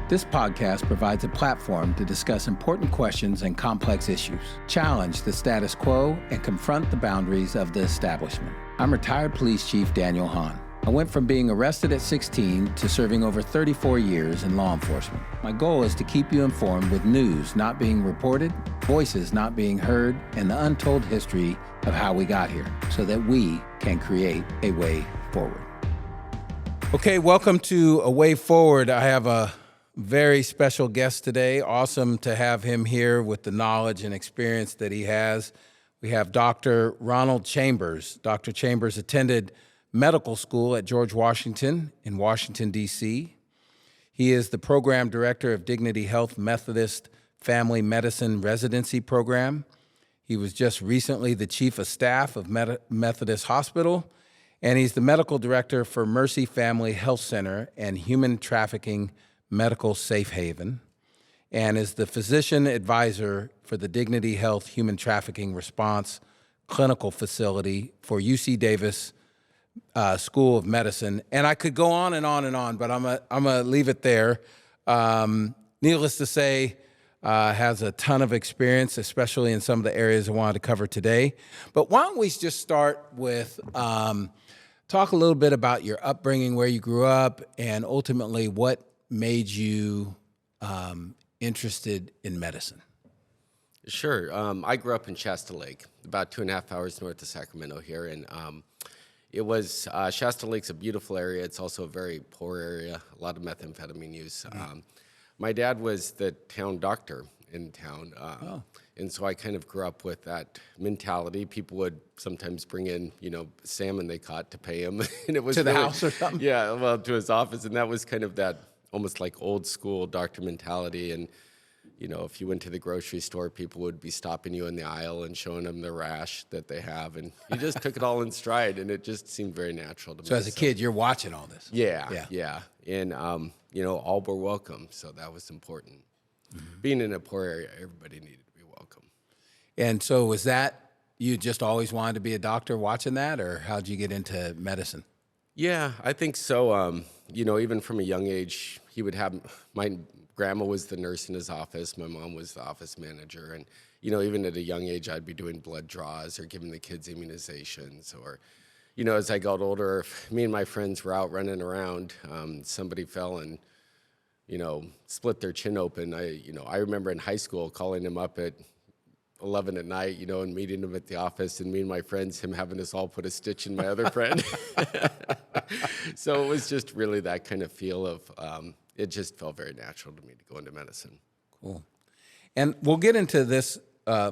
This podcast provides a platform to discuss important questions and complex issues, challenge the status quo, and confront the boundaries of the establishment. I'm retired police chief Daniel Hahn. I went from being arrested at 16 to serving over 34 years in law enforcement. My goal is to keep you informed with news not being reported, voices not being heard, and the untold history of how we got here so that we can create a way forward. Okay, welcome to A Way Forward. I have a very special guest today. Awesome to have him here with the knowledge and experience that he has. We have Dr. Ronald Chambers. Dr. Chambers attended medical school at George Washington in Washington, D.C. He is the program director of Dignity Health Methodist Family Medicine Residency Program. He was just recently the chief of staff of Methodist Hospital, and he's the medical director for Mercy Family Health Center and Human Trafficking Medical Safe Haven, and is the physician advisor for the Dignity Health Human Trafficking Response Clinical Facility for UC Davis School of Medicine. And I could go on and on and on, but I'm gonna leave it there. Needless to say, has a ton of experience, especially in some of the areas I wanted to cover today. But why don't we just start with talk a little bit about your upbringing, where you grew up, and ultimately what made you interested in medicine? Sure. I grew up in Shasta Lake, about 2.5 hours north of Sacramento here. And it was, Shasta Lake's a beautiful area. It's also a very poor area, a lot of methamphetamine use. My dad was the town doctor in town. And so I kind of grew up with that mentality. People would sometimes bring in, salmon they caught to pay him. And it was to the house or something? Yeah, well, to his office. And that was kind of that almost like old school doctor mentality. And, if you went to the grocery store, people would be stopping you in the aisle and showing them the rash that they have. And he just took it all in stride, and it just seemed very natural to me. So as a kid, you're watching all this? Yeah. And, all were welcome, so that was important. Mm-hmm. Being in a poor area, everybody needed to be welcome. And so was that, you just always wanted to be a doctor watching that, or how'd you get into medicine? Yeah, I think so. Even from a young age, he would have, my grandma was the nurse in his office, my mom was the office manager, and, even at a young age, I'd be doing blood draws or giving the kids immunizations, or, as I got older, if me and my friends were out running around, somebody fell and, split their chin open. I remember in high school calling him up at 11 at night, and meeting him at the office, and me and my friends, him having us all put a stitch in my other friend. So it was just really that kind of feel of, it just felt very natural to me to go into medicine. Cool. And we'll get into this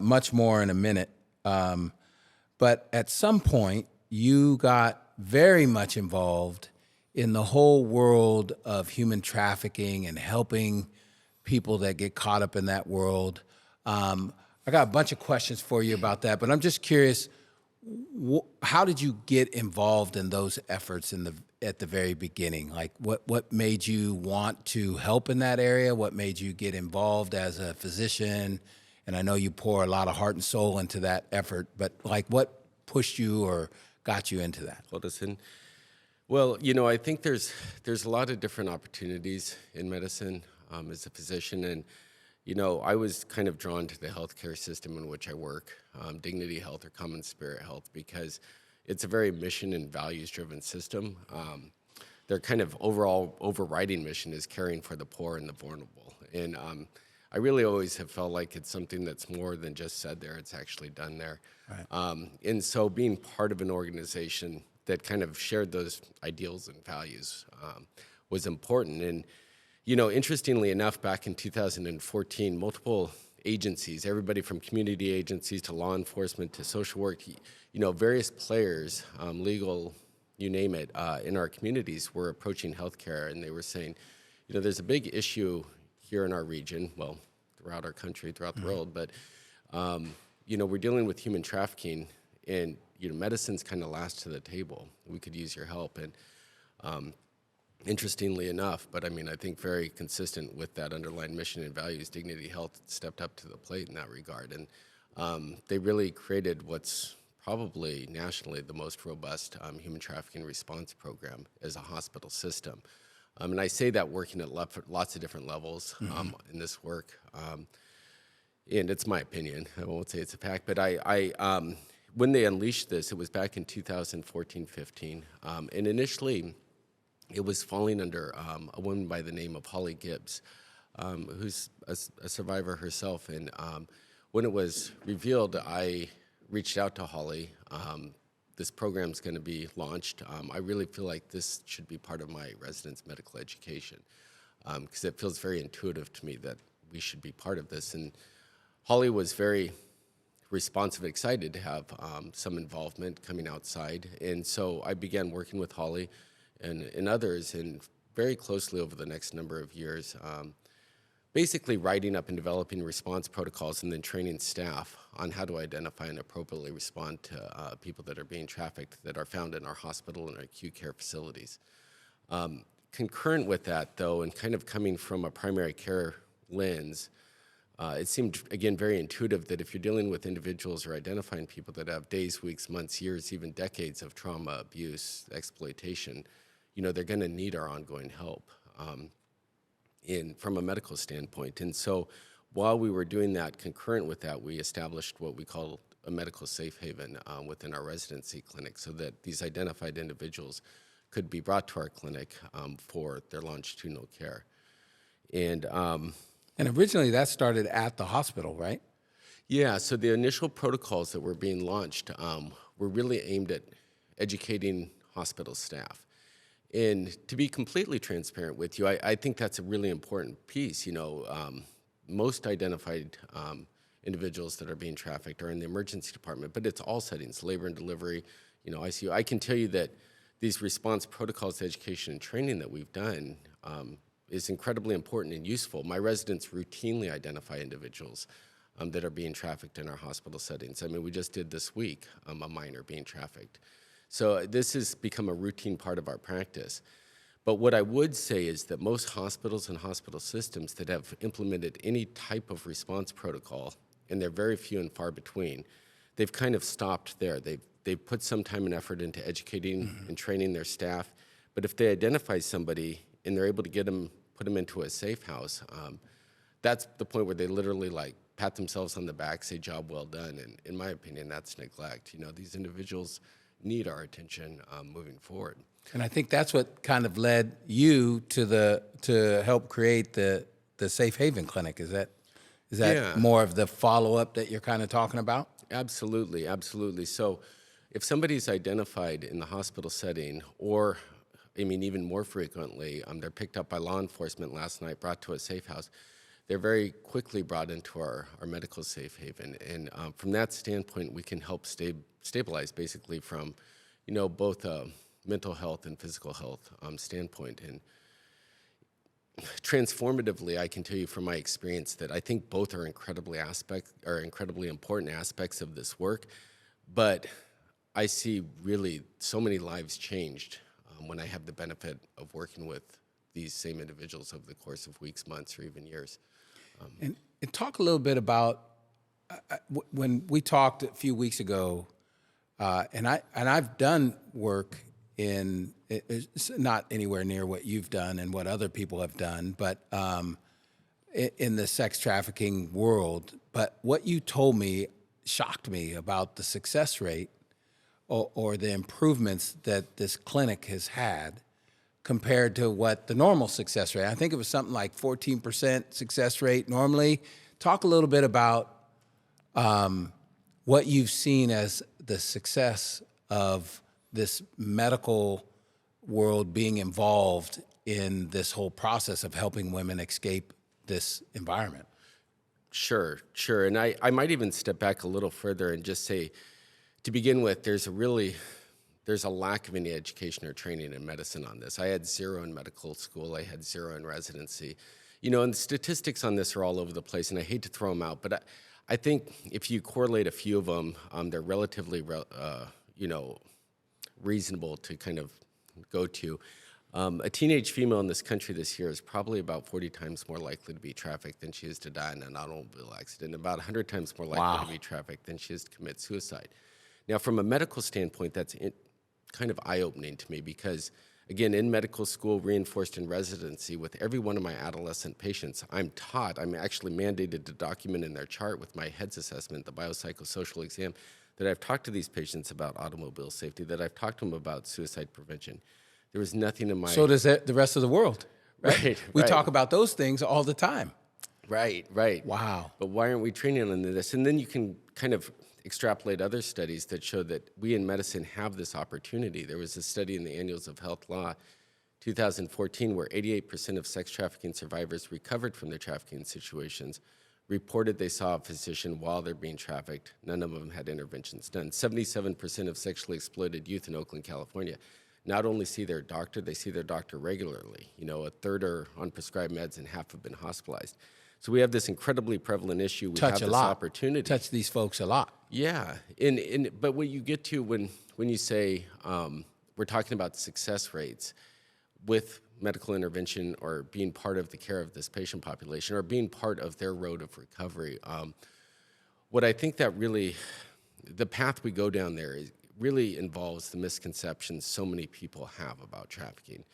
much more in a minute. But at some point, you got very much involved in the whole world of human trafficking and helping people that get caught up in that world. I got a bunch of questions for you about that, but I'm just curious, how did you get involved in those efforts at the very beginning? Like, what made you want to help in that area? What made you get involved as a physician? And I know you pour a lot of heart and soul into that effort, but what pushed you or got you into that? Well, I think there's a lot of different opportunities in medicine as a physician, and I was kind of drawn to the healthcare system in which I work, Dignity Health or Common Spirit Health, because it's a very mission and values-driven system. Their kind of overriding mission is caring for the poor and the vulnerable. And I really always have felt like it's something that's more than just said there, it's actually done there. Right. And so being part of an organization that kind of shared those ideals and values was important. And interestingly enough, back in 2014, multiple agencies, everybody from community agencies to law enforcement to social work, various players, legal, you name it, in our communities were approaching healthcare, and they were saying, there's a big issue here in our region, well, throughout our country, throughout the world, but, we're dealing with human trafficking, and, medicine's kind of last to the table. We could use your help. And interestingly enough, but I think very consistent with that underlying mission and values, Dignity Health stepped up to the plate in that regard. And they really created what's probably nationally the most robust human trafficking response program as a hospital system. And I say that working at lots of different levels in this work. And it's my opinion. I won't say it's a fact, but when they unleashed this, it was back in 2014-15. And initially, it was falling under a woman by the name of Holly Gibbs, who's a survivor herself. And when it was revealed, I reached out to Holly. This program's going to be launched. I really feel like this should be part of my residence medical education because it feels very intuitive to me that we should be part of this. And Holly was very responsive, excited to have some involvement coming outside. And so I began working with Holly and others, and very closely over the next number of years, basically writing up and developing response protocols and then training staff on how to identify and appropriately respond to people that are being trafficked that are found in our hospital and our acute care facilities. Concurrent with that, though, and kind of coming from a primary care lens, it seemed, again, very intuitive that if you're dealing with individuals or identifying people that have days, weeks, months, years, even decades of trauma, abuse, exploitation, they're going to need our ongoing help from a medical standpoint. And so while we were doing that, concurrent with that, we established what we call a medical safe haven within our residency clinic so that these identified individuals could be brought to our clinic for their longitudinal care. And originally that started at the hospital, right? Yeah, so the initial protocols that were being launched were really aimed at educating hospital staff. And to be completely transparent with you, I think that's a really important piece. Most identified individuals that are being trafficked are in the emergency department, but it's all settings, labor and delivery, ICU. I can tell you that these response protocols, education, and training that we've done is incredibly important and useful. My residents routinely identify individuals that are being trafficked in our hospital settings. I mean, we just did this week a minor being trafficked. So this has become a routine part of our practice. But what I would say is that most hospitals and hospital systems that have implemented any type of response protocol, and they're very few and far between, they've kind of stopped there. They've put some time and effort into educating and training their staff. But if they identify somebody and they're able to put them into a safe house, that's the point where they literally pat themselves on the back, say job well done. And in my opinion, that's neglect. These individuals need our attention moving forward. And I think that's what kind of led you to help create the Safe Haven Clinic. Is that more of the follow-up that you're kind of talking about? Absolutely, absolutely. So if somebody's identified in the hospital setting, or even more frequently, they're picked up by law enforcement last night, brought to a safe house, they're very quickly brought into our medical safe haven. And from that standpoint, we can help stabilize basically from, both a mental health and physical health standpoint. And transformatively, I can tell you from my experience that I think both are incredibly important aspects of this work. But I see really so many lives changed when I have the benefit of working with these same individuals over the course of weeks, months, or even years. And talk a little bit about when we talked a few weeks ago, and I've done work it's not anywhere near what you've done and what other people have done, but in the sex trafficking world. But what you told me shocked me about the success rate or the improvements that this clinic has had compared to what the normal success rate. I think it was something like 14% success rate normally. Talk a little bit about what you've seen as the success of this medical world being involved in this whole process of helping women escape this environment. Sure. And I might even step back a little further and just say, to begin with, there's a lack of any education or training in medicine on this. I had zero in medical school. I had zero in residency. And the statistics on this are all over the place, and I hate to throw them out, but I think if you correlate a few of them, they're relatively, reasonable to kind of go to. A teenage female in this country this year is probably about 40 times more likely to be trafficked than she is to die in an automobile accident, about 100 times more likely to be trafficked than she is to commit suicide. Now, from a medical standpoint, that's kind of eye-opening to me because, Again, in medical school, reinforced in residency, with every one of my adolescent patients, I'm actually mandated to document in their chart with my HEADS assessment, the biopsychosocial exam, that I've talked to these patients about automobile safety, that I've talked to them about suicide prevention. There was nothing in my... So does the rest of the world, right? Right, We right. talk about those things all the time. Right, right. Wow. But why aren't we training on this? And then you can kind of extrapolate other studies that show that we in medicine have this opportunity. There was a study in the Annals of Health Law, 2014, where 88% of sex trafficking survivors recovered from their trafficking situations reported they saw a physician while they're being trafficked. None of them had interventions done. 77% of sexually exploited youth in Oakland, California, not only see their doctor, they see their doctor regularly. A third are on prescribed meds and half have been hospitalized. So we have this incredibly prevalent issue. We have this opportunity. Touch these folks a lot. Yeah, but what you get to when you say we're talking about success rates with medical intervention or being part of the care of this patient population or being part of their road of recovery, what I think that really, the path we go down there really involves the misconceptions so many people have about trafficking.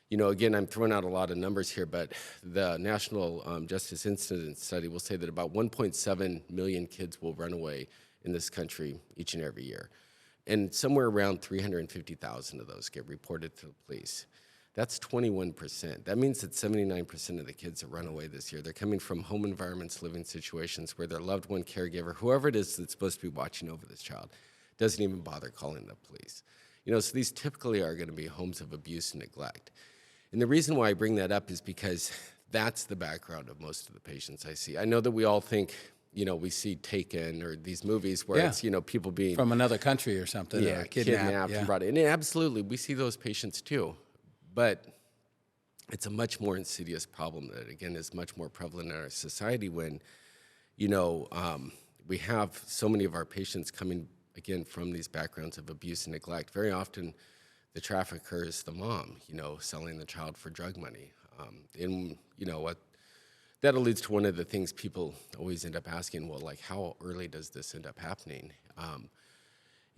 Again, I'm throwing out a lot of numbers here, but the National Justice Incident Study will say that about 1.7 million kids will run away in this country each and every year. And somewhere around 350,000 of those get reported to the police. That's 21%. That means that 79% of the kids that run away this year, they're coming from home environments, living situations where their loved one, caregiver, whoever it is that's supposed to be watching over this child, doesn't even bother calling the police. So these typically are going to be homes of abuse and neglect. And the reason why I bring that up is because that's the background of most of the patients I see. I know that we all think, we see Taken or these movies where it's, people being... From another country or something. Yeah, or kidnapped and brought in. And absolutely, we see those patients too. But it's a much more insidious problem that, again, is much more prevalent in our society when, we have so many of our patients coming, again, from these backgrounds of abuse and neglect. Very often, the trafficker is the mom, selling the child for drug money. That alludes to one of the things people always end up asking, well, like, how early does this end up happening?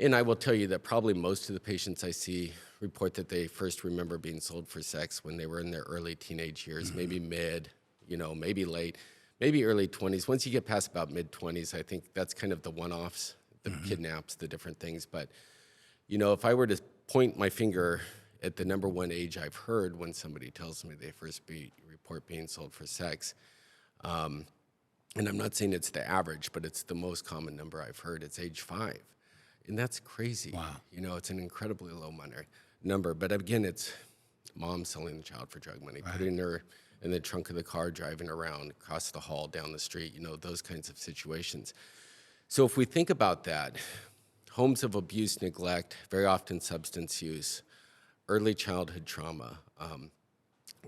And I will tell you that probably most of the patients I see report that they first remember being sold for sex when they were in their early teenage years, maybe mid, maybe late, maybe early 20s. Once you get past about mid-20s, I think that's kind of the one-offs, the kidnaps, the different things. But, if I were to point my finger at the number one age I've heard when somebody tells me they first report being sold for sex, and I'm not saying it's the average, but it's the most common number I've heard, it's age 5. And that's crazy. Wow. It's an incredibly low number. But again, it's mom selling the child for drug money, putting her in the trunk of the car, driving around across the hall, down the street, those kinds of situations. So if we think about that, homes of abuse, neglect, very often substance use, early childhood trauma,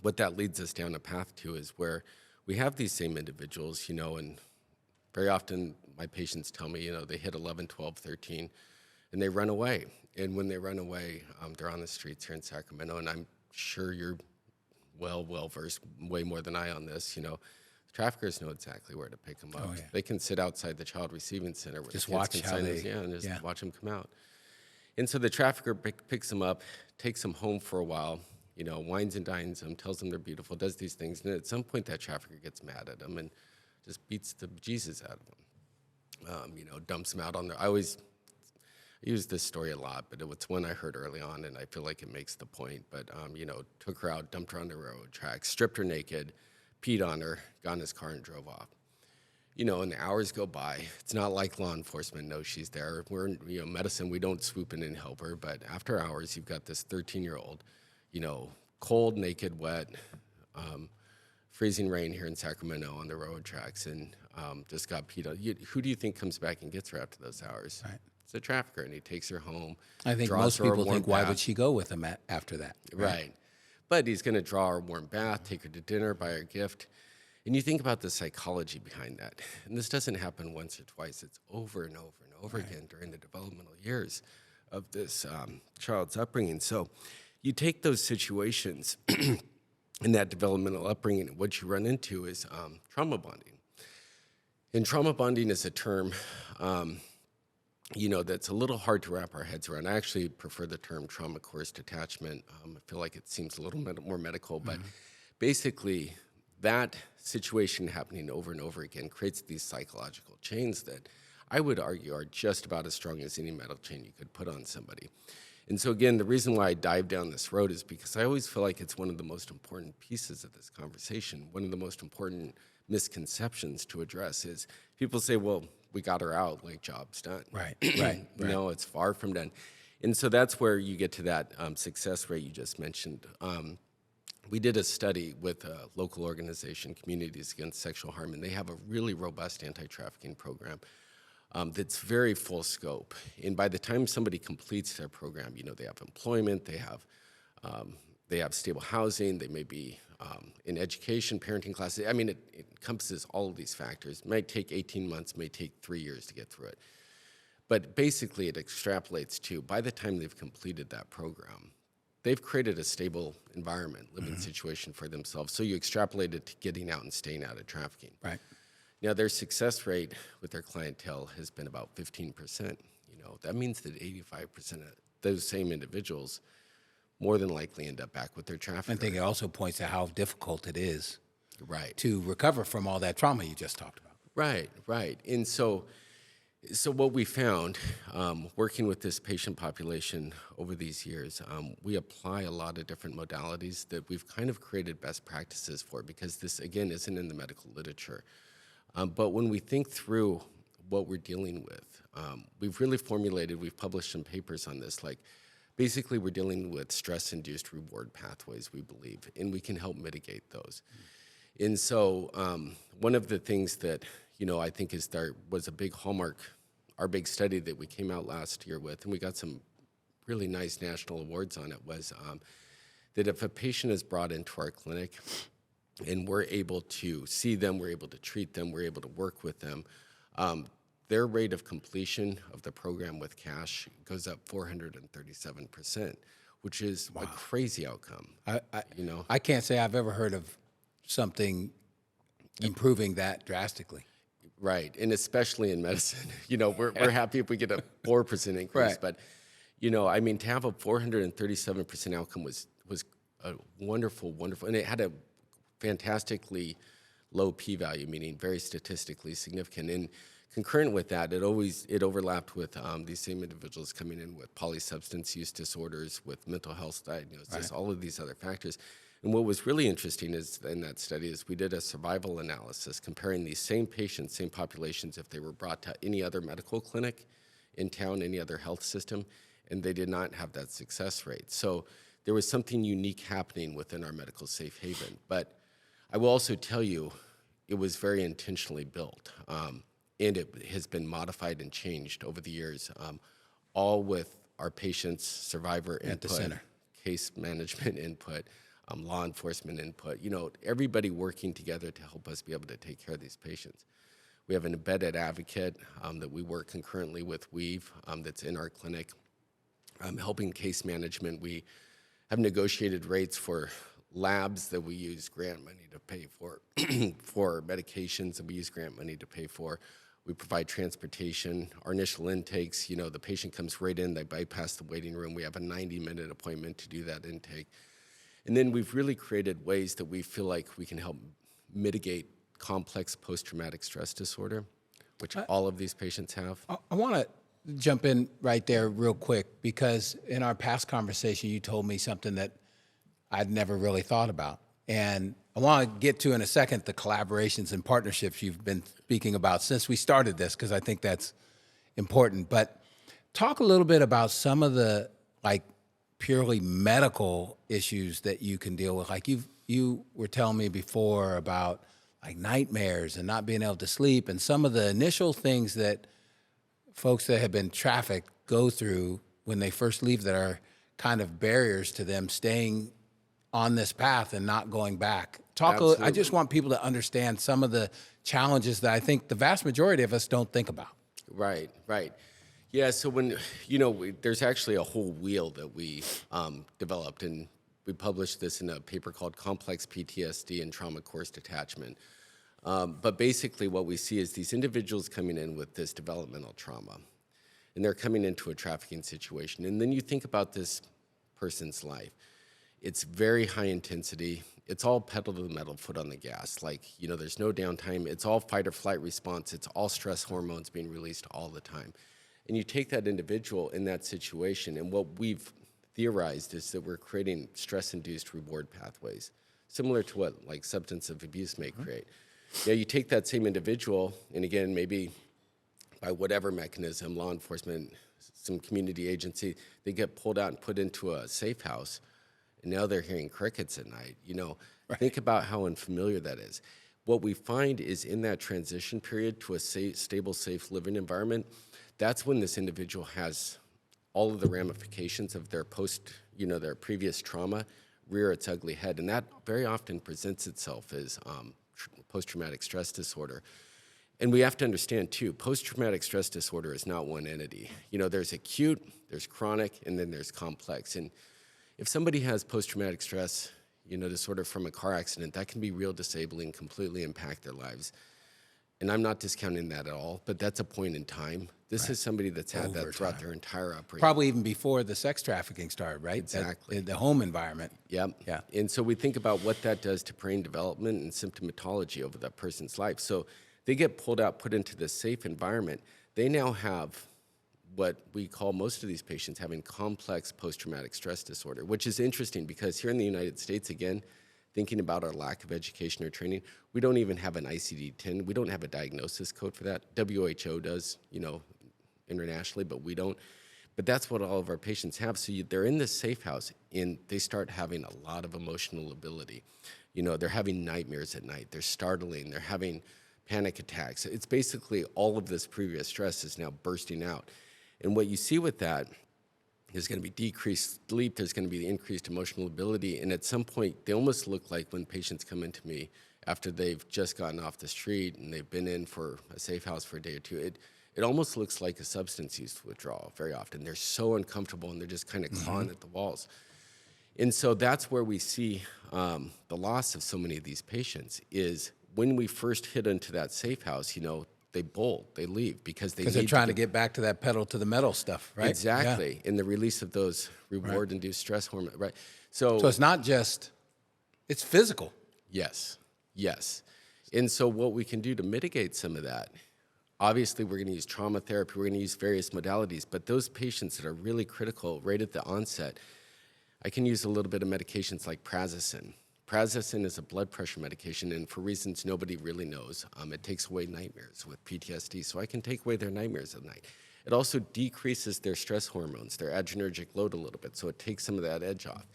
what that leads us down a path to is where we have these same individuals, and very often my patients tell me, they hit 11, 12, 13, and they run away. And when they run away, they're on the streets here in Sacramento, and I'm sure you're well-versed, way more than I on this, Traffickers know exactly where to pick them up. Oh, yeah. They can sit outside the child receiving center where just the kids watch can how sign they, and just watch them come out. And so the trafficker picks them up, takes them home for a while, wines and dines them, tells them they're beautiful, does these things, and at some point that trafficker gets mad at them and just beats the bejesus out of them. Dumps them out on their. I use this story a lot, but it's one I heard early on, and I feel like it makes the point. But took her out, dumped her on the railroad tracks, stripped her naked, peed on her, got in his car and drove off. And the hours go by. It's not like law enforcement knows she's there. We're in medicine, we don't swoop in and help her. But after hours, you've got this 13-year-old, cold, naked, wet, freezing rain here in Sacramento on the railroad tracks, and just got peed on. Who do you think comes back and gets her after those hours? Right. It's a trafficker, and he takes her home. I think most people think, why would she go with him after that? Right. But he's going to draw her a warm bath, take her to dinner, buy her a gift. And you think about the psychology behind that. And this doesn't happen once or twice. It's over and over and over again during the developmental years of this child's upbringing. So you take those situations in that developmental upbringing, and what you run into is trauma bonding. And trauma bonding is a term that's a little hard to wrap our heads around. I actually prefer the term trauma-coerced attachment. I feel like it seems a little more medical, but basically that situation happening over and over again creates these psychological chains that I would argue are just about as strong as any metal chain you could put on somebody. And so again, the reason why I dive down this road is because I always feel like it's one of the most important pieces of this conversation. One of the most important misconceptions to address is people say, well, we got her out, like job's done. Right. No, it's far from done. And so that's where you get to that success rate you just mentioned. We did a study with a local organization, Communities Against Sexual Harm, and they have a really robust anti-trafficking program that's very full scope. And by the time somebody completes their program, they have employment, they have stable housing, they may be in education, parenting classes. I mean, it encompasses all of these factors. It might take 18 months, may take 3 years to get through it. But basically, it extrapolates to, by the time they've completed that program, they've created a stable environment, living situation for themselves. So you extrapolate it to getting out and staying out of trafficking. Right. Now, their success rate with their clientele has been about 15%. That means that 85% of those same individuals more than likely end up back with their trafficker. I think it also points to how difficult it is Right. to recover from all that trauma you just talked about. Right. And so what we found, working with this patient population over these years, we apply a lot of different modalities that we've kind of created best practices for, because this, again, isn't in the medical literature. But when we think through what we're dealing with, we've published some papers on this, like basically we're dealing with stress-induced reward pathways, we believe, and we can help mitigate those. And so one of the things that, I think was a big hallmark, our big study that we came out last year with, and we got some really nice national awards on it, was that if a patient is brought into our clinic and we're able to see them, we're able to treat them, we're able to work with them, their rate of completion of the program with cash goes up 437%, which is a crazy outcome. I can't say I've ever heard of something improving that drastically. Right, and especially in medicine, we're happy if we get a 4% increase, Right. but to have a 437% outcome was a wonderful, and it had a fantastically low p-value, meaning very statistically significant. And concurrent with that, it overlapped with these same individuals coming in with polysubstance use disorders, with mental health diagnosis, all of these other factors. And what was really interesting in that study is we did a survival analysis comparing these same patients, same populations, if they were brought to any other medical clinic in town, any other health system, and they did not have that success rate. So there was something unique happening within our medical safe haven. But I will also tell you, it was very intentionally built, and it has been modified and changed over the years, all with our patients' survivor input, At the center. case management input, law enforcement input, everybody working together to help us be able to take care of these patients. We have an embedded advocate that we work concurrently with Weave that's in our clinic, helping case management. We have negotiated rates for labs that we use grant money to pay for, for medications that we use grant money to pay for. We provide transportation. Our initial intakes, the patient comes right in, they bypass the waiting room. We have a 90-minute appointment to do that intake. And then we've really created ways that we feel like we can help mitigate complex post-traumatic stress disorder, which all of these patients have. I want to jump in right there real quick, because in our past conversation, you told me something that I'd never really thought about. And I want to get to in a second the collaborations and partnerships you've been speaking about since we started this, because I think that's important. But talk a little bit about some of the purely medical issues that you can deal with. Like you were telling me before about nightmares and not being able to sleep, and some of the initial things that folks that have been trafficked go through when they first leave that are kind of barriers to them staying on this path and not going back. I just want people to understand some of the challenges that I think the vast majority of us don't think about. Right. Yeah, so when, there's actually a whole wheel that we developed, and we published this in a paper called Complex PTSD and Trauma-Coerced Attachment. But basically what we see is these individuals coming in with this developmental trauma. and they're coming into a trafficking situation. And then you think about this person's life. It's very high intensity. It's all pedal to the metal, foot on the gas. Like, you know, there's no downtime. It's all fight or flight response. It's all stress hormones being released all the time. And you take that individual in that situation, and what we've theorized is that we're creating stress-induced reward pathways, similar to what like substance abuse may create. Yeah, you take that same individual, and again, maybe by whatever mechanism, law enforcement, some community agency, they get pulled out and put into a safe house, and now they're hearing crickets at night. You know, think about how unfamiliar that is. What we find is in that transition period to a stable, safe living environment, that's when this individual has all of the ramifications of their their previous trauma rear its ugly head. And that very often presents itself as post-traumatic stress disorder. And we have to understand too, post-traumatic stress disorder is not one entity. You know, there's acute, there's chronic, and then there's complex. And if somebody has post-traumatic stress, disorder from a car accident, that can be real disabling, completely impact their lives. And I'm not discounting that at all, but that's a point in time. This is somebody that's had that throughout their entire upbringing. Probably even before the sex trafficking started, right? Exactly. The home environment. Yep. Yeah. And so we think about what that does to brain development and symptomatology over that person's life. So they get pulled out, put into this safe environment. They now have what we call most of these patients having complex post-traumatic stress disorder, which is interesting because here in the United States, again, thinking about our lack of education or training, we don't even have an ICD-10. We don't have a diagnosis code for that. WHO does, internationally, but we don't. But that's what all of our patients have. So they're in this safe house, and they start having a lot of emotional ability. They're having nightmares at night. They're startling. They're having panic attacks. It's basically all of this previous stress is now bursting out. And what you see with that, there's going to be decreased sleep, there's going to be increased emotional ability, and at some point, they almost look like when patients come into me after they've just gotten off the street and they've been in for a safe house for a day or two, it almost looks like a substance use withdrawal very often. They're so uncomfortable, and they're just kind of clawing at the walls. And so that's where we see the loss of so many of these patients is when we first hit into that safe house, they bolt, they leave because they're trying to get back to that pedal to the metal stuff, right? Exactly. In the release of those reward-induced stress hormones, right? So it's not just, it's physical. Yes. And so what we can do to mitigate some of that, obviously we're going to use trauma therapy, we're going to use various modalities, but those patients that are really critical right at the onset, I can use a little bit of medications like prazosin. Prazosin is a blood pressure medication, and for reasons nobody really knows, it takes away nightmares with PTSD, so I can take away their nightmares at night. It also decreases their stress hormones, their adrenergic load a little bit, so it takes some of that edge off.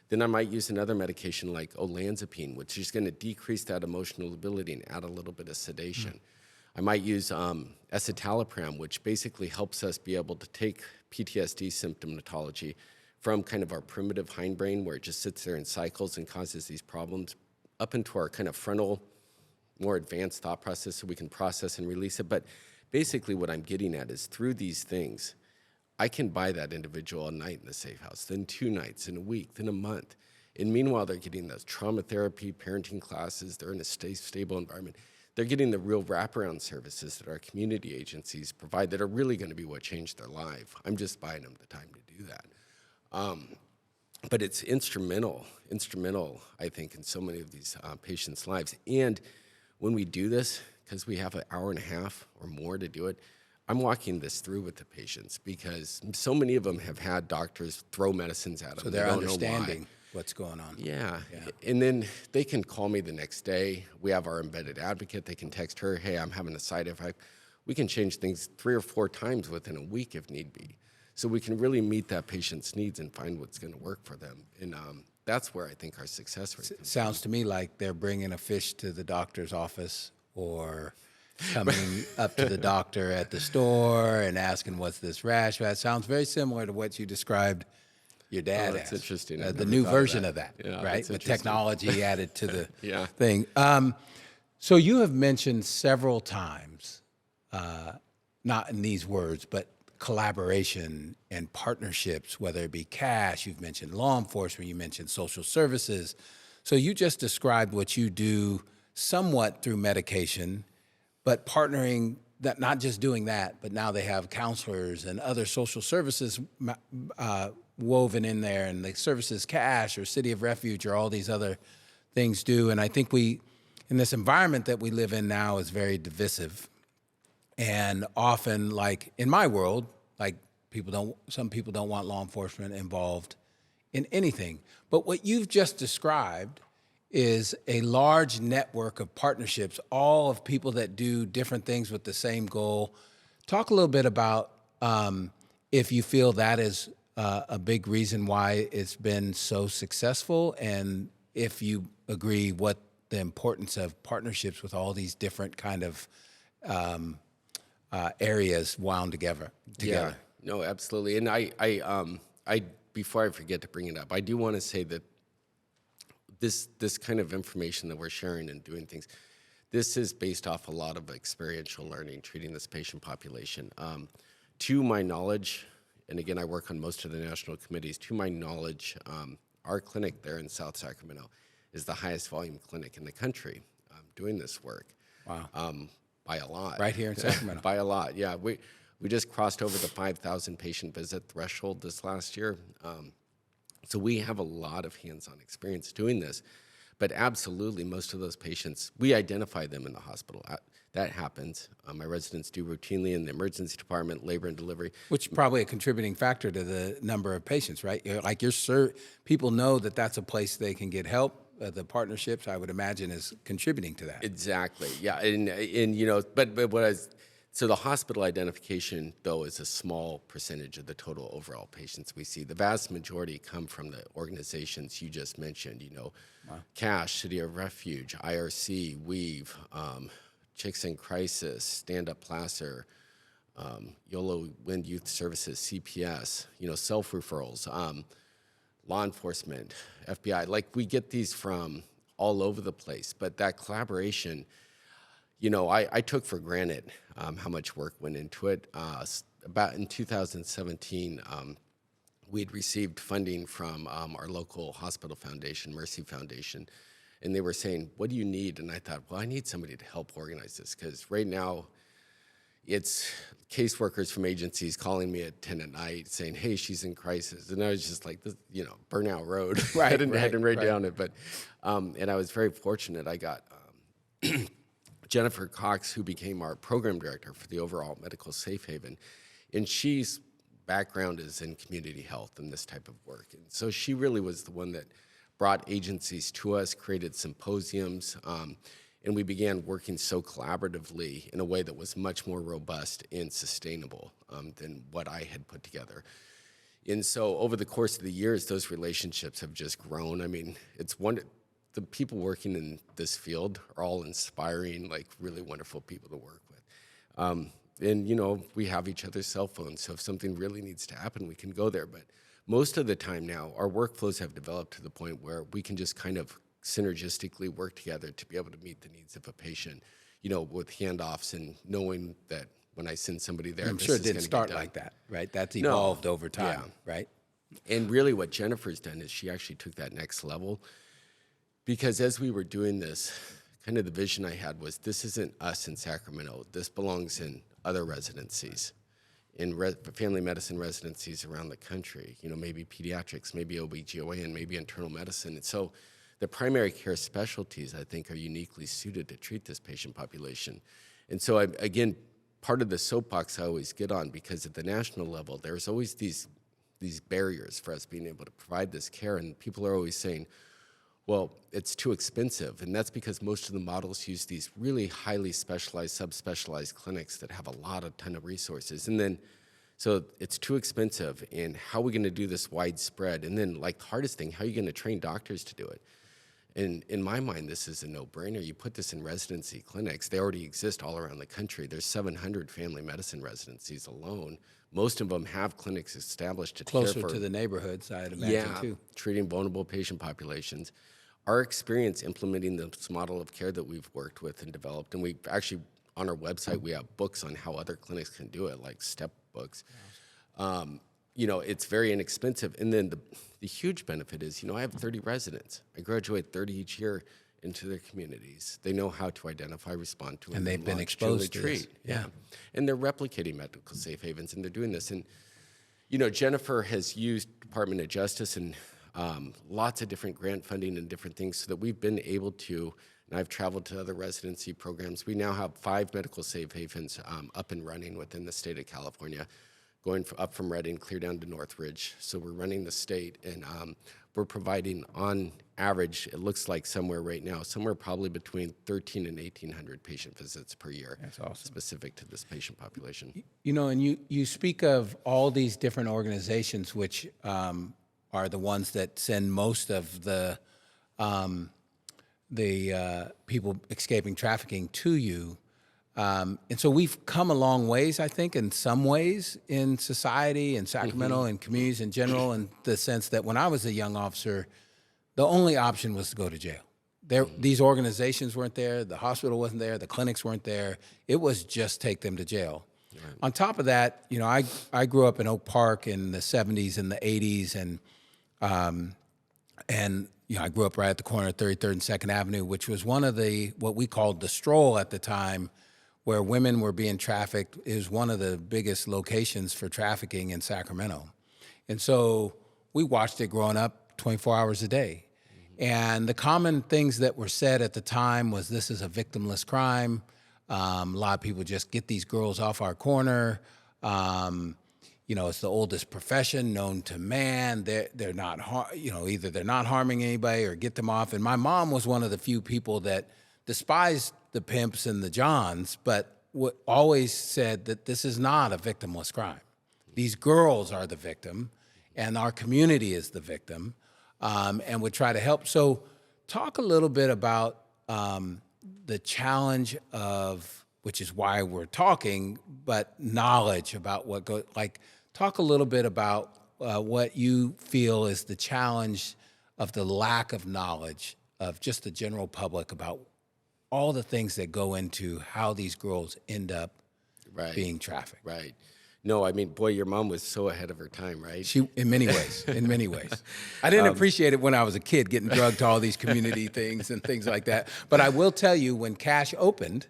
Then I might use another medication like olanzapine, which is going to decrease that emotional ability and add a little bit of sedation. I might use escitalopram, which basically helps us be able to take PTSD symptomatology from kind of our primitive hindbrain, where it just sits there in cycles and causes these problems, up into our kind of frontal, more advanced thought process so we can process and release it. But basically what I'm getting at is through these things, I can buy that individual a night in the safe house, then 2 nights, in a week, then a month. And meanwhile, they're getting those trauma therapy, parenting classes, they're in a stable environment. They're getting the real wraparound services that our community agencies provide that are really going to be what changed their life. I'm just buying them the time to do that. But it's instrumental, I think, in so many of these patients' lives. And when we do this, because we have an hour and a half or more to do it, I'm walking this through with the patients because so many of them have had doctors throw medicines at them. So they're understanding what's going on. Yeah. And then they can call me the next day. We have our embedded advocate. They can text her, hey, I'm having a side effect. We can change things 3 or 4 times within a week if need be. So we can really meet that patient's needs and find what's going to work for them. And that's where I think our success rate comes. Sounds to me like they're bringing a fish to the doctor's office or coming up to the doctor at the store and asking, what's this rash? That sounds very similar to what you described your dad that's as. interesting. The new version of that, yeah, right? With technology added to the thing. So you have mentioned several times, not in these words, but collaboration and partnerships, whether it be cash, you've mentioned law enforcement, you mentioned social services. So you just described what you do somewhat through medication, but partnering that not just doing that, but now they have counselors and other social services woven in there, and the services cash or City of Refuge or all these other things do. And I think in this environment that we live in now is very divisive. And often, like in my world, like some people don't want law enforcement involved in anything. But what you've just described is a large network of partnerships, all of people that do different things with the same goal. Talk a little bit about if you feel that is a big reason why it's been so successful, and if you agree, what the importance of partnerships with all these different kind of areas wound together. Yeah, no, absolutely. And I before I forget to bring it up, I do want to say that this kind of information that we're sharing and doing things, this is based off a lot of experiential learning, treating this patient population. To my knowledge, and again, I work on most of the national committees, to my knowledge, our clinic there in South Sacramento is the highest volume clinic in the country doing this work. Wow. By a lot. Right here in Sacramento. By a lot, yeah. We just crossed over the 5,000 patient visit threshold this last year. So we have a lot of hands-on experience doing this. But absolutely, most of those patients, we identify them in the hospital. That happens. My residents do routinely in the emergency department, labor and delivery. Which is probably a contributing factor to the number of patients, right? People know that that's a place they can get help. The partnerships, I would imagine, is contributing to that. Exactly, yeah. And you know, but so the hospital identification, though, is a small percentage of the total overall patients we see. The vast majority come from the organizations you just mentioned, you know, wow. CASH, City of Refuge, IRC, Weave, Chicks in Crisis, Stand Up Placer, YOLO Wind Youth Services, CPS, you know, self-referrals, law enforcement, FBI. Like, we get these from all over the place, but that collaboration, you know, I took for granted how much work went into it. About in 2017, we had received funding from our local hospital foundation, Mercy Foundation, and they were saying, what do you need? And I thought, well, I need somebody to help organize this, because right now it's caseworkers from agencies calling me at 10 at night saying, hey, she's in crisis. And I was just like, this, you know, burnout road. Right, I hadn't right down it. But, and I was very fortunate. I got Jennifer Cox, who became our program director for the overall medical safe haven. And she's background is in community health and this type of work. And so she really was the one that brought agencies to us, created symposiums, and we began working so collaboratively in a way that was much more robust and sustainable than what I had put together. And so over the course of the years, those relationships have just grown. I mean, the people working in this field are all inspiring, like really wonderful people to work with. And, you know, we have each other's cell phones, so if something really needs to happen, we can go there. But most of the time now, our workflows have developed to the point where we can just kind of synergistically work together to be able to meet the needs of a patient, you know, with handoffs and knowing that when I send somebody there, I'm sure it didn't start like that, right? That's evolved over time, right? And really what Jennifer's done is she actually took that next level, because as we were doing this, kind of the vision I had was, this isn't us in Sacramento. This belongs in other residencies, in family medicine residencies around the country, you know, maybe pediatrics, maybe OBGYN, maybe internal medicine. And so the primary care specialties, I think, are uniquely suited to treat this patient population. And so, again, part of the soapbox I always get on, because at the national level, there's always these barriers for us being able to provide this care, and people are always saying, well, it's too expensive, and that's because most of the models use these really highly specialized, subspecialized clinics that have a ton of resources. And then, so it's too expensive, and how are we gonna do this widespread? And then, like, the hardest thing, how are you gonna train doctors to do it? And in my mind, this is a no-brainer. You put this in residency clinics. They already exist all around the country. There's 700 family medicine residencies alone. Most of them have clinics established to closer care for, to the neighborhoods, I'd imagine, too. Treating vulnerable patient populations. Our experience implementing this model of care that we've worked with and developed, and we actually, on our website, we have books on how other clinics can do it, like step books. You know, it's very inexpensive. And then the huge benefit is, you know, I have 30 residents. I graduate 30 each year, into their communities. They know how to identify, respond to, And they've been launch, exposed to truly this. treat. Yeah. And they're replicating medical safe havens, and they're doing this. And, Jennifer has used Department of Justice and lots of different grant funding and different things so that we've been able to, and I've traveled to other residency programs. We now have 5 medical safe havens up and running within the state of California, going up from Redding clear down to Northridge. So we're running the state, and we're providing, on average, it looks like somewhere right now, somewhere probably between 1,300 and 1,800 patient visits per year. That's awesome. Specific to this patient population. And you speak of all these different organizations, which are the ones that send most of the people escaping trafficking to you. And so we've come a long ways, I think, in some ways in society and Sacramento and communities in general, in the sense that when I was a young officer, the only option was to go to jail. These organizations weren't there, the hospital wasn't there, the clinics weren't there. It was just take them to jail. Right. On top of that, I grew up in Oak Park in the 70s and the 80s, and I grew up right at the corner of 33rd and 2nd Avenue, which was one of what we called the stroll at the time, where women were being trafficked. It was one of the biggest locations for trafficking in Sacramento. And so we watched it growing up 24 hours a day. And the common things that were said at the time was, this is a victimless crime. A lot of people just get these girls off our corner. It's the oldest profession known to man. They're not, either they're not harming anybody or get them off. And my mom was one of the few people that despised the pimps and the Johns, but always said that this is not a victimless crime. These girls are the victim, and our community is the victim, and would try to help. So talk a little bit about the challenge of, which is why we're talking, but knowledge about what goes, talk a little bit about what you feel is the challenge of the lack of knowledge of just the general public about all the things that go into how these girls end up being trafficked. Right. No, I mean, boy, your mom was so ahead of her time, right? She, in many ways. I didn't appreciate it when I was a kid, getting drugged to all these community things and things like that. But I will tell you, when Cash opened,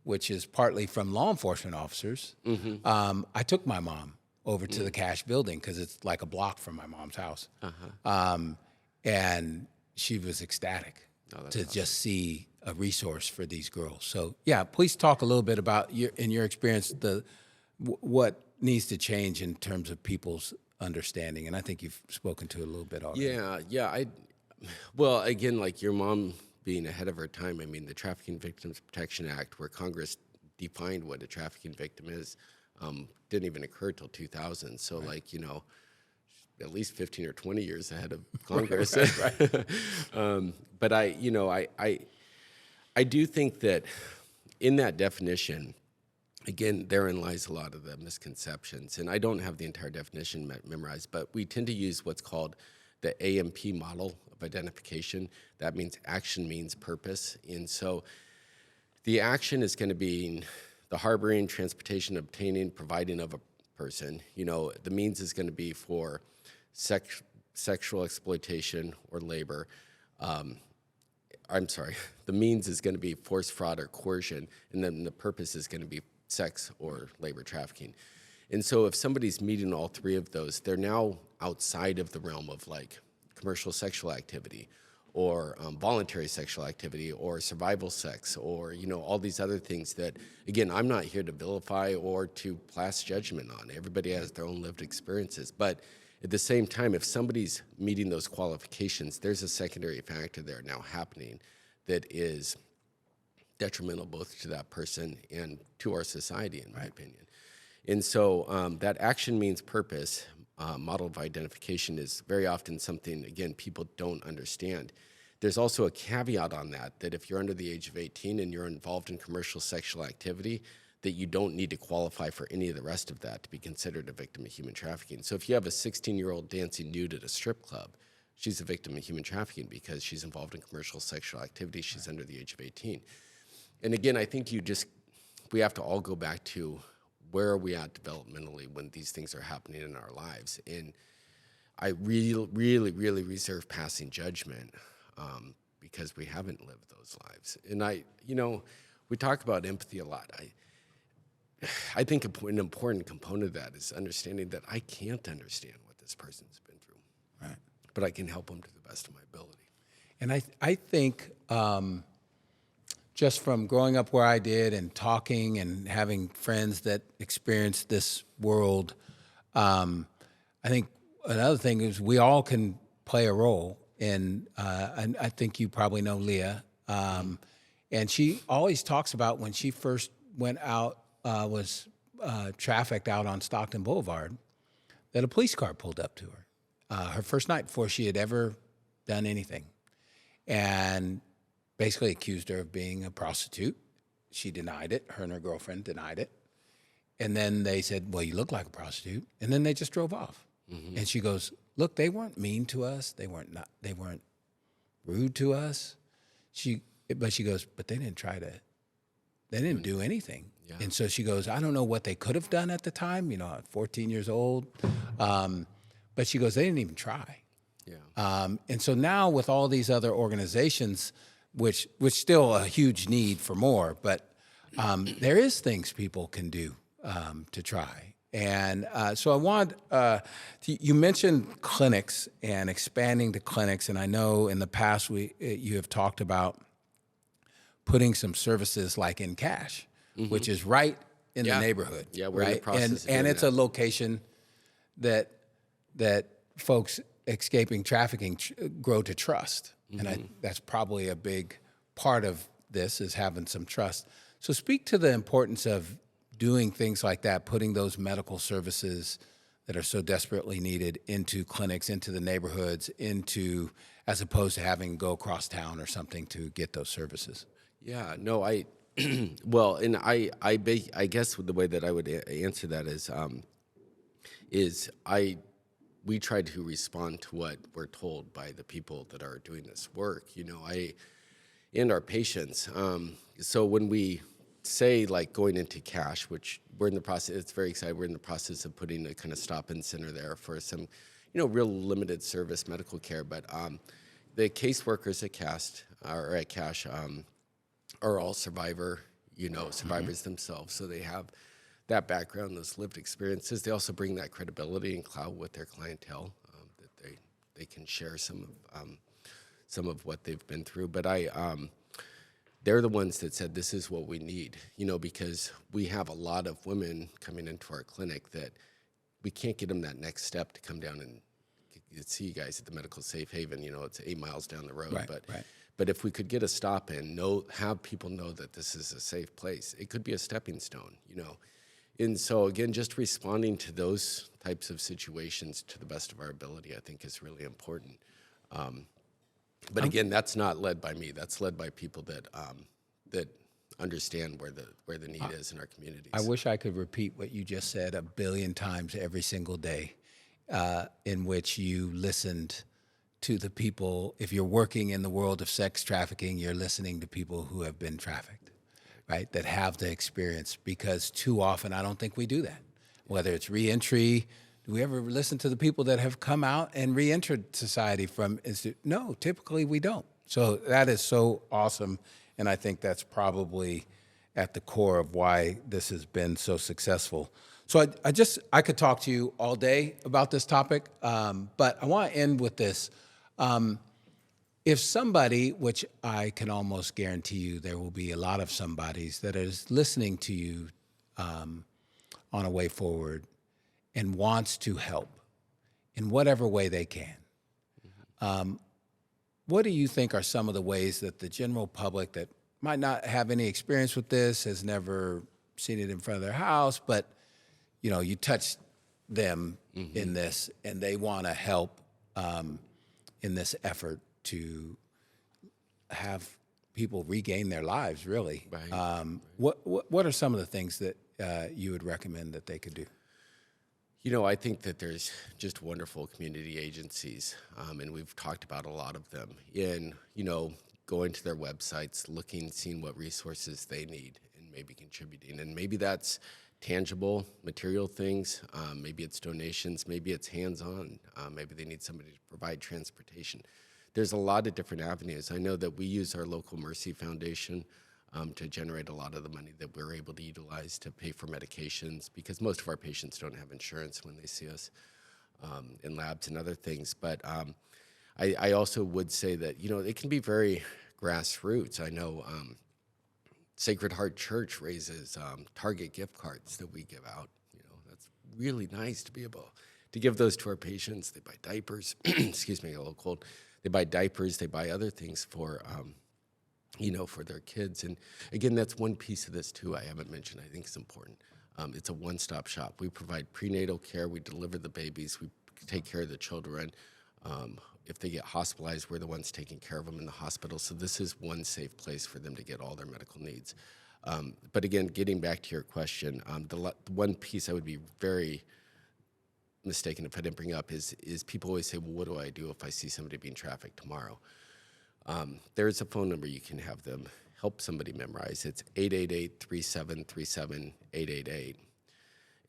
which is partly from law enforcement officers, I took my mom over to the Cash building because it's like a block from my mom's house. And she was ecstatic to just see a resource for these girls. So yeah, please talk a little bit about in your experience, what needs to change in terms of people's understanding. And I think you've spoken to it a little bit already. Yeah. Well, again, like your mom being ahead of her time, I mean, the Trafficking Victims Protection Act, where Congress defined what a trafficking victim is, didn't even occur till 2000. So at least 15 or 20 years ahead of Congress. But I do think that in that definition, again, therein lies a lot of the misconceptions. And I don't have the entire definition memorized, but we tend to use what's called the AMP model of identification. That means action means purpose. And so the action is going to be the harboring, transportation, obtaining, providing of a person. The means is going to be for sexual exploitation or labor. The means is going to be force, fraud, or coercion, and then the purpose is going to be sex or labor trafficking. And so if somebody's meeting all 3 of those, they're now outside of the realm of commercial sexual activity or voluntary sexual activity or survival sex or, all these other things that, again, I'm not here to vilify or to pass judgment on. Everybody has their own lived experiences. But at the same time, if somebody's meeting those qualifications, there's a secondary factor there now happening that is detrimental both to that person and to our society, in my opinion. And so that action means purpose model of identification is very often something, again, people don't understand. There's also a caveat on that if you're under the age of 18 and you're involved in commercial sexual activity, that you don't need to qualify for any of the rest of that to be considered a victim of human trafficking. So if you have a 16-year-old dancing nude at a strip club, she's a victim of human trafficking because she's involved in commercial sexual activity. She's under the age of 18. And again, I think we have to all go back to where are we at developmentally when these things are happening in our lives. And I really, really, really reserve passing judgment because we haven't lived those lives. And we talk about empathy a lot. I think an important component of that is understanding that I can't understand what this person's been through, Right. but I can help them to the best of my ability. And I think just from growing up where I did and talking and having friends that experienced this world, I think another thing is we all can play a role. And I think you probably know Leah. And she always talks about when she first went out, was trafficked out on Stockton Boulevard, that a police car pulled up to her, her first night before she had ever done anything. And basically accused her of being a prostitute. She denied it. Her and her girlfriend denied it. And then they said, well, you look like a prostitute. And then they just drove off. Mm-hmm. And she goes, look, they weren't mean to us. They weren't rude to us. But she goes, but they didn't do anything. Yeah. And so she goes, I don't know what they could have done at the time, 14 years old. But she goes, they didn't even try. Yeah. And so now with all these other organizations, which still a huge need for more, but there is things people can do to try. And so I want, you mentioned clinics and expanding the clinics, and I know in the past you have talked about putting some services like in Cache, mm-hmm. which is right in the neighborhood. Yeah, we're right? in the process and it's that. A location that folks escaping trafficking grow to trust. Mm-hmm. And that's probably a big part of this is having some trust. So speak to the importance of doing things like that, putting those medical services that are so desperately needed into clinics, into the neighborhoods, as opposed to having to go across town or something to get those services. Yeah, no, I guess the way that I would answer that is we try to respond to what we're told by the people that are doing this work, and our patients. So when we say like going into Cache, which we're in the process, it's very exciting. We're in the process of putting a kind of stop-in center there for some, real limited service medical care. But the caseworkers at Cache are all survivors mm-hmm. themselves. So they have that background, those lived experiences. They also bring that credibility and clout with their clientele that they can share some of what they've been through. But they're the ones that said this is what we need, because we have a lot of women coming into our clinic that we can't get them that next step to come down and see you guys at the medical safe haven. It's 8 miles down the road, right. But if we could get a stop in, have people know that this is a safe place, it could be a stepping stone, And so again, just responding to those types of situations to the best of our ability, I think is really important. But again, that's not led by me. That's led by people that understand where the need is in our communities. I wish I could repeat what you just said 1 billion times every single day, in which you listened to the people. If you're working in the world of sex trafficking, you're listening to people who have been trafficked, right? That have the experience, because too often I don't think we do that. Whether it's reentry, do we ever listen to the people that have come out and re-entered society from institute? No, typically we don't. So that is so awesome, and I think that's probably at the core of why this has been so successful. So I could talk to you all day about this topic, but I want to end with this. If somebody, which I can almost guarantee you there will be a lot of somebodies that is listening to you on a way forward and wants to help in whatever way they can, what do you think are some of the ways that the general public that might not have any experience with this, has never seen it in front of their house, but you touch them mm-hmm. in this and they want to help in this effort to have people regain their lives, really? Right. What are some of the things that you would recommend that they could do? I think that there's just wonderful community agencies, and we've talked about a lot of them in, going to their websites, seeing what resources they need and maybe contributing. And maybe that's tangible, material things. Maybe it's donations. Maybe it's hands-on. Maybe they need somebody to provide transportation. there's a lot of different avenues. I know that we use our local Mercy Foundation to generate a lot of the money that we're able to utilize to pay for medications, because most of our patients don't have insurance when they see us in labs and other things. But I also would say that, it can be very grassroots. I know Sacred Heart Church raises Target gift cards that we give out. That's really nice to be able to give those to our patients. They buy diapers. Excuse me, a little cold. They buy diapers. They buy other things for, for their kids. And again, that's one piece of this too I haven't mentioned. I think it's important. It's a one-stop shop. We provide prenatal care. We deliver the babies. We take care of the children. If they get hospitalized, we're the ones taking care of them in the hospital. So this is one safe place for them to get all their medical needs. But again, getting back to your question, the one piece I would be very mistaken if I didn't bring up is people always say, well, what do I do if I see somebody being trafficked tomorrow? There's a phone number you can have them help somebody memorize. It's 888-3737-888.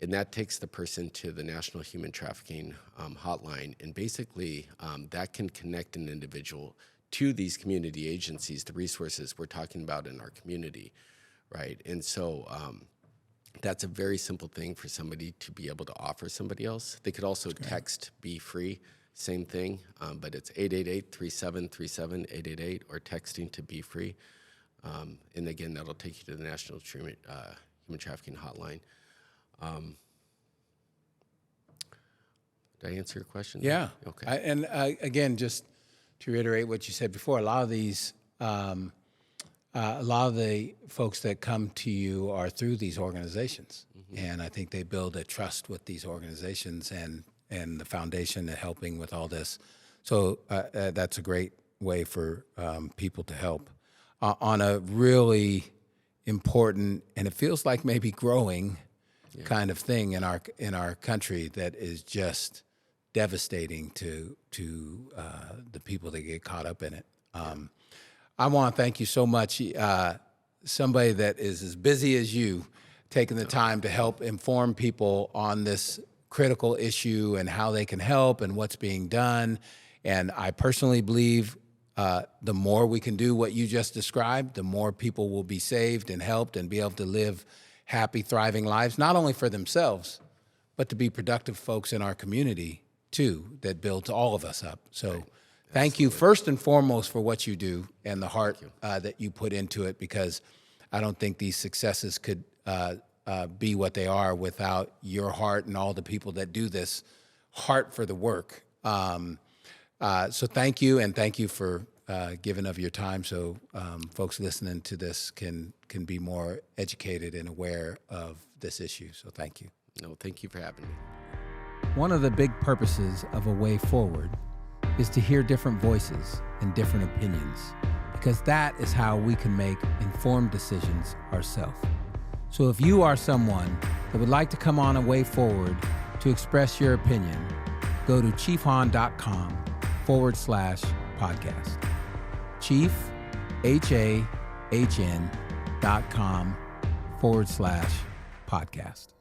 And that takes the person to the National Human Trafficking Hotline. And basically, that can connect an individual to these community agencies, the resources we're talking about in our community, right? And so that's a very simple thing for somebody to be able to offer somebody else. They could also text Be Free, same thing, but it's 888-3737-888 or texting to Be Free. And again, that'll take you to the National Human Trafficking Hotline. Did I answer your question? Yeah. Okay. Again, just to reiterate what you said before, a lot of the folks that come to you are through these organizations, and I think they build a trust with these organizations and the foundation and helping with all this. So that's a great way for people to help on a really important, and it feels like maybe growing kind of thing in our country that is just devastating to the people that get caught up in it. I want to thank you so much. Somebody that is as busy as you, taking the time to help inform people on this critical issue and how they can help and what's being done. And I personally believe the more we can do what you just described, the more people will be saved and helped and be able to live happy, thriving lives, not only for themselves, but to be productive folks in our community too, that builds all of us up. So thank you first and foremost for what you do and the heart that you put into it, because I don't think these successes could be what they are without your heart and all the people that do this heart for the work. So thank you, and thank you for giving of your time so folks listening to this can be more educated and aware of this issue. So thank you. No, thank you for having me. One of the big purposes of A Way Forward is to hear different voices and different opinions, because that is how we can make informed decisions ourselves. So if you are someone that would like to come on A Way Forward to express your opinion, go to chiefhahn.com/podcast. Chief, HAHN.com/podcast.